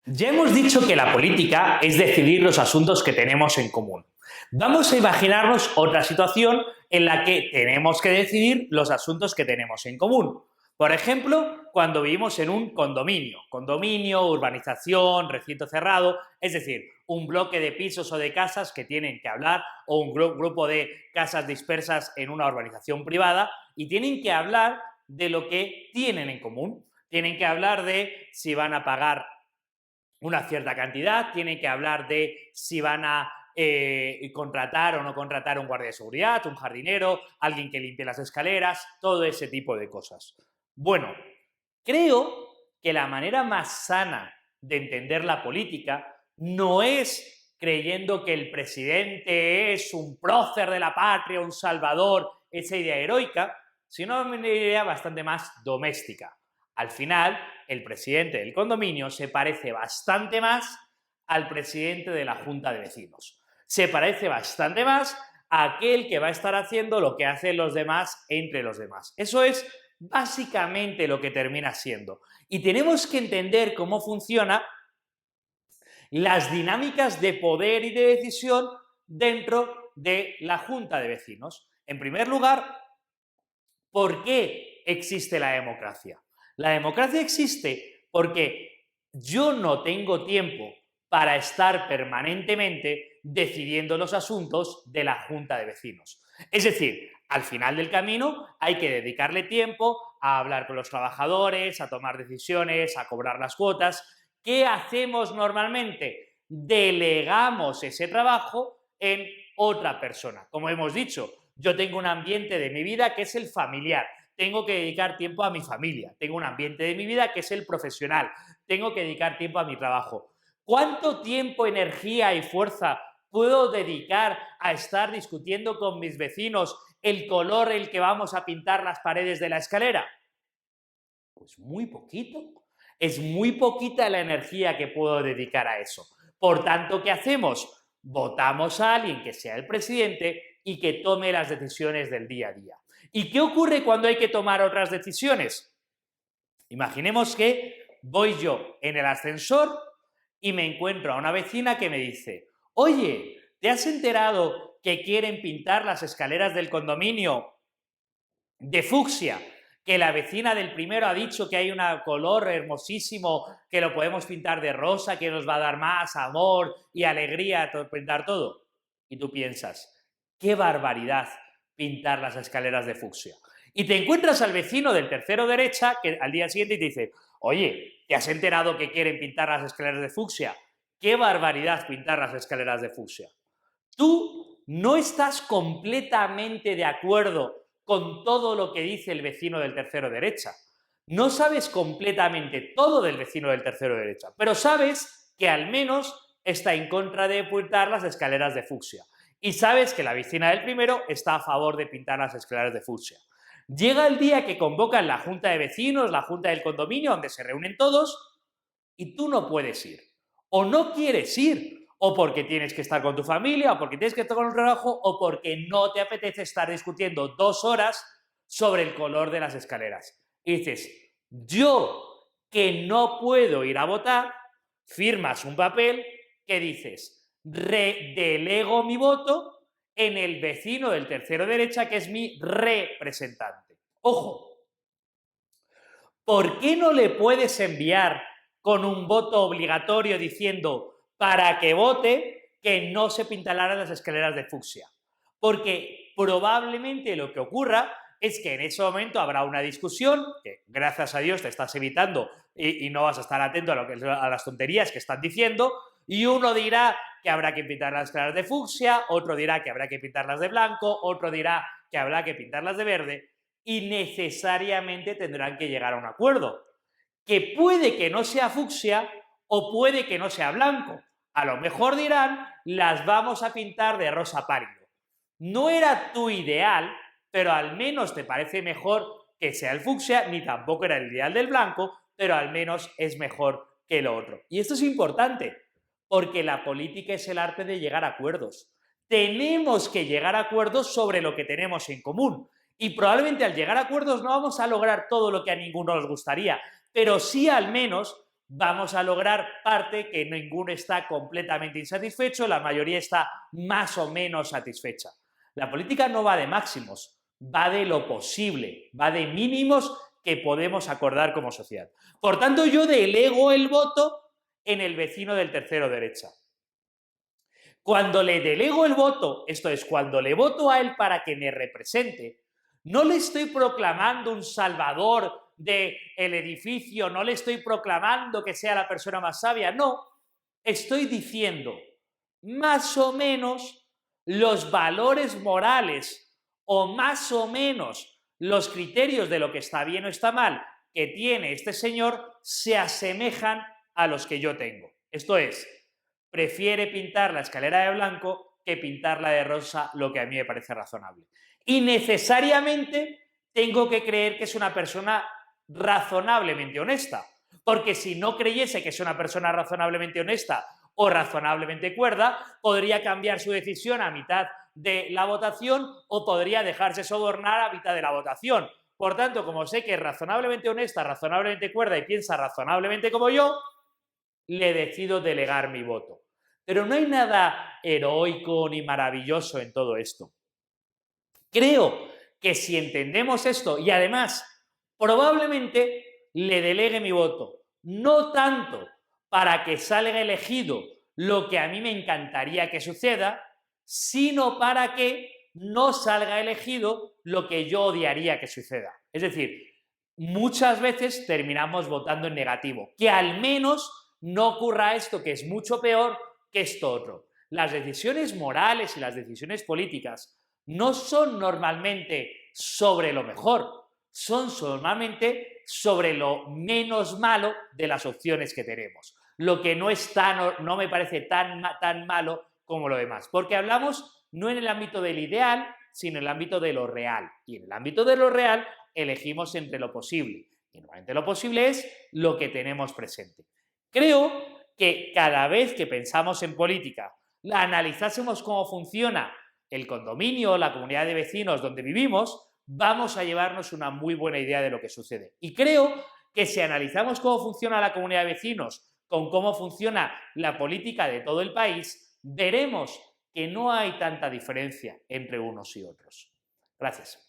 Ya hemos dicho que la política es decidir los asuntos que tenemos en común. Vamos a imaginarnos otra situación en la que tenemos que decidir los asuntos que tenemos en común. Por ejemplo, cuando vivimos en un condominio, urbanización, recinto cerrado, es decir, un bloque de pisos o de casas que tienen que hablar o un grupo de casas dispersas en una urbanización privada y tienen que hablar de lo que tienen en común. Tienen que hablar de si van a pagar una cierta cantidad, tienen que hablar de si van a contratar o no contratar un guardia de seguridad, un jardinero, alguien que limpie las escaleras, todo ese tipo de cosas. Bueno, creo que la manera más sana de entender la política no es creyendo que el presidente es un prócer de la patria, un salvador, esa idea heroica, sino una idea bastante más doméstica. Al final, el presidente del condominio se parece bastante más al presidente de la junta de vecinos. Se parece bastante más a aquel que va a estar haciendo lo que hacen los demás entre los demás. Eso es básicamente lo que termina siendo. Y tenemos que entender cómo funcionan las dinámicas de poder y de decisión dentro de la junta de vecinos. En primer lugar, ¿por qué existe la democracia? La democracia existe porque yo no tengo tiempo para estar permanentemente decidiendo los asuntos de la junta de vecinos. Es decir, al final del camino hay que dedicarle tiempo a hablar con los trabajadores, a tomar decisiones, a cobrar las cuotas. ¿Qué hacemos normalmente? Delegamos ese trabajo en otra persona. Como hemos dicho, yo tengo un ambiente de mi vida que es el familiar. Tengo que dedicar tiempo a mi familia. Tengo un ambiente de mi vida que es el profesional. Tengo que dedicar tiempo a mi trabajo. ¿Cuánto tiempo, energía y fuerza puedo dedicar a estar discutiendo con mis vecinos el color en el que vamos a pintar las paredes de la escalera? Pues muy poquito. Es muy poquita la energía que puedo dedicar a eso. Por tanto, ¿qué hacemos? Votamos a alguien que sea el presidente y que tome las decisiones del día a día. ¿Y qué ocurre cuando hay que tomar otras decisiones? Imaginemos que voy yo en el ascensor y me encuentro a una vecina que me dice: oye, ¿te has enterado que quieren pintar las escaleras del condominio de fucsia? Que la vecina del primero ha dicho que hay un color hermosísimo, que lo podemos pintar de rosa, que nos va a dar más amor y alegría pintar todo. Y tú piensas, qué barbaridad pintar las escaleras de fucsia. Y te encuentras al vecino del tercero derecha que al día siguiente te dice: oye, ¿te has enterado que quieren pintar las escaleras de fucsia? Qué barbaridad pintar las escaleras de fucsia. Tú no estás completamente de acuerdo con todo lo que dice el vecino del tercero derecha. No sabes completamente todo del vecino del tercero derecha, pero sabes que al menos está en contra de pintar las escaleras de fucsia. Y sabes que la vecina del primero está a favor de pintar las escaleras de fucsia. Llega el día que convocan la junta de vecinos, la junta del condominio, donde se reúnen todos, y tú no puedes ir. O no quieres ir, o porque tienes que estar con tu familia, o porque tienes que estar con el trabajo, o porque no te apetece estar discutiendo 2 horas sobre el color de las escaleras. Y dices, yo que no puedo ir a votar, firmas un papel que dices, delego mi voto en el vecino del tercero derecha, que es mi representante. Ojo, ¿por qué no le puedes enviar con un voto obligatorio diciendo para que vote que no se pintarán las escaleras de fucsia? Porque probablemente lo que ocurra es que en ese momento habrá una discusión que gracias a Dios te estás evitando y no vas a estar atento a las tonterías que están diciendo, y uno dirá que habrá que pintar las escaleras de fucsia, otro dirá que habrá que pintarlas de blanco, otro dirá que habrá que pintarlas de verde, y necesariamente tendrán que llegar a un acuerdo, que puede que no sea fucsia o puede que no sea blanco. A lo mejor dirán, las vamos a pintar de rosa pálido. No era tu ideal, pero al menos te parece mejor que sea el fucsia, ni tampoco era el ideal del blanco, pero al menos es mejor que lo otro. Y esto es importante, porque la política es el arte de llegar a acuerdos. Tenemos que llegar a acuerdos sobre lo que tenemos en común. Y probablemente al llegar a acuerdos no vamos a lograr todo lo que a ninguno nos gustaría, pero sí al menos vamos a lograr parte que ninguno está completamente insatisfecho, la mayoría está más o menos satisfecha. La política no va de máximos, va de lo posible, va de mínimos que podemos acordar como sociedad. Por tanto, yo delego el voto en el vecino del tercero derecha. Cuando le delego el voto, esto es, cuando le voto a él para que me represente, no le estoy proclamando un salvador del edificio, no le estoy proclamando que sea la persona más sabia, no, estoy diciendo más o menos los valores morales o más o menos los criterios de lo que está bien o está mal que tiene este señor se asemejan a los que yo tengo. Esto es, prefiere pintar la escalera de blanco que pintarla de rosa, lo que a mí me parece razonable. Y necesariamente tengo que creer que es una persona razonablemente honesta, porque si no creyese que es una persona razonablemente honesta o razonablemente cuerda, podría cambiar su decisión a mitad de la votación o podría dejarse sobornar a mitad de la votación. Por tanto, como sé que es razonablemente honesta, razonablemente cuerda y piensa razonablemente como yo, le decido delegar mi voto. Pero no hay nada heroico ni maravilloso en todo esto. Creo que si entendemos esto y además probablemente le delegue mi voto, no tanto para que salga elegido lo que a mí me encantaría que suceda, sino para que no salga elegido lo que yo odiaría que suceda. Es decir, muchas veces terminamos votando en negativo, que al menos no ocurra esto, que es mucho peor que esto otro. Las decisiones morales y las decisiones políticas no son normalmente sobre lo mejor, son normalmente sobre lo menos malo de las opciones que tenemos. Lo que no me parece tan malo como lo demás, porque hablamos no en el ámbito del ideal, sino en el ámbito de lo real. Y en el ámbito de lo real elegimos entre lo posible. Y normalmente lo posible es lo que tenemos presente. Creo que cada vez que pensamos en política, analizásemos cómo funciona el condominio, la comunidad de vecinos donde vivimos, vamos a llevarnos una muy buena idea de lo que sucede. Y creo que si analizamos cómo funciona la comunidad de vecinos con cómo funciona la política de todo el país, veremos que no hay tanta diferencia entre unos y otros. Gracias.